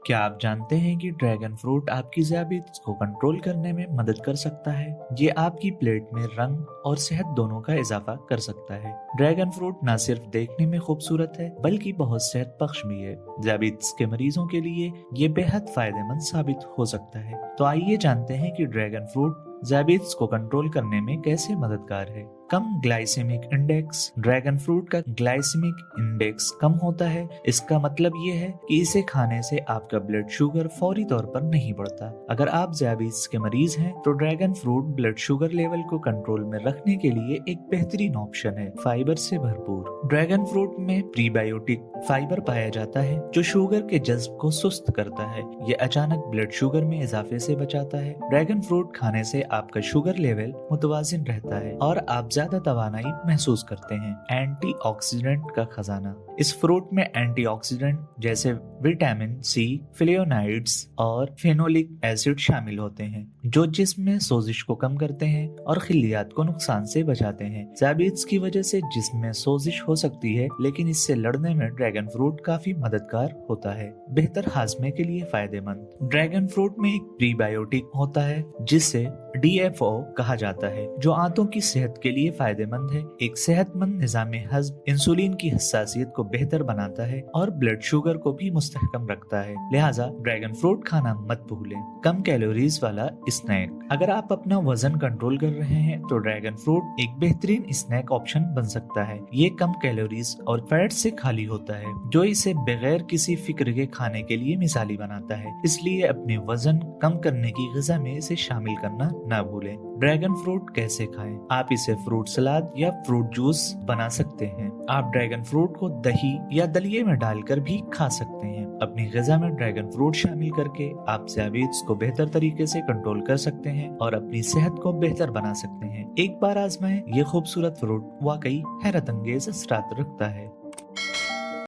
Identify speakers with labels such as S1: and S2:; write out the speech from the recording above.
S1: क्या आप जानते हैं कि ड्रैगन फ्रूट आपकी ज़ियाबित्स को कंट्रोल करने में मदद कर सकता है? ये आपकी प्लेट में रंग और सेहत दोनों का इजाफा कर सकता है। ड्रैगन फ्रूट न सिर्फ देखने में खूबसूरत है बल्कि बहुत सेहत बख्श भी है। ज़ियाबित्स के मरीजों के लिए ये बेहद फायदेमंद साबित हो सकता है। तो आइए जानते हैं कि ड्रैगन फ्रूट ज़ियाबित्स को कंट्रोल करने में कैसे मददगार है। कम ग्लाइसेमिक इंडेक्स। ड्रैगन फ्रूट का ग्लाइसेमिक इंडेक्स कम होता है। इसका मतलब ये है कि इसे खाने से आपका ब्लड शुगर फौरी तौर पर नहीं बढ़ता। अगर आप ज़ियाबित्स के मरीज हैं तो dragon fruit blood sugar level को कंट्रोल में रखने के लिए एक बेहतरीन ऑप्शन है। फाइबर से भरपूर। ड्रैगन फ्रूट में प्रीबायोटिक फाइबर पाया जाता है जो शुगर के जज्ब को सुस्त करता है। ये अचानक ब्लड शुगर में इजाफे से बचाता है। ड्रैगन फ्रूट खाने से आपका शुगर लेवल मुतवाजिन रहता है और आप ज्यादा तवानाई महसूस करते हैं। एंटीऑक्सीडेंट का खजाना। इस फ्रूट में एंटीऑक्सीडेंट जैसे विटामिन सी, फ्लेवोनाइड्स और फेनोलिक एसिड शामिल होते हैं जो जिस्म में सोजिश को कम करते हैं और खिलियात को नुकसान से बचाते हैं। ज़ियाबित्स की वजह से जिस्म में सोजिश हो सकती है लेकिन इससे लड़ने में ड्रैगन फ्रूट काफी मददगार होता है। बेहतर हाजमे के लिए फायदेमंद। ड्रैगन फ्रूट में एक प्रीबायोटिक होता है जिसे DFO कहा जाता है जो आंतों की सेहत के लिए फायदेमंद है। एक सेहतमंद निज़ाम हज़्म इंसुलिन की हसासियत को बेहतर बनाता है और ब्लड शुगर को भी मुस्तहकम रखता है। लिहाजा ड्रैगन फ्रूट खाना मत भूलें। कम कैलोरीज वाला स्नैक। अगर आप अपना वजन कंट्रोल कर रहे हैं तो ड्रैगन फ्रूट एक बेहतरीन स्नैक ऑप्शन बन सकता है। ये कम कैलोरीज और फैट से खाली होता है जो इसे बगैर किसी फिक्र के खाने के लिए मिसाली बनाता है। इसलिए अपने वजन कम करने की ग़िज़ा में इसे शामिल करना ना भूलें। ड्रैगन फ्रूट कैसे खाएं? आप इसे फ्रूट सलाद या फ्रूट जूस बना सकते हैं। आप ड्रैगन फ्रूट को दही या दलिये में डालकर भी खा सकते हैं। अपनी ग़िज़ा में ड्रैगन फ्रूट शामिल करके आप ज़ियाबित्स को बेहतर तरीके से कंट्रोल कर सकते हैं और अपनी सेहत को बेहतर बना सकते हैं। एक बार आजमाएं, ये खूबसूरत फ्रूट वाकई हैरत अंगेज असरात रखता है।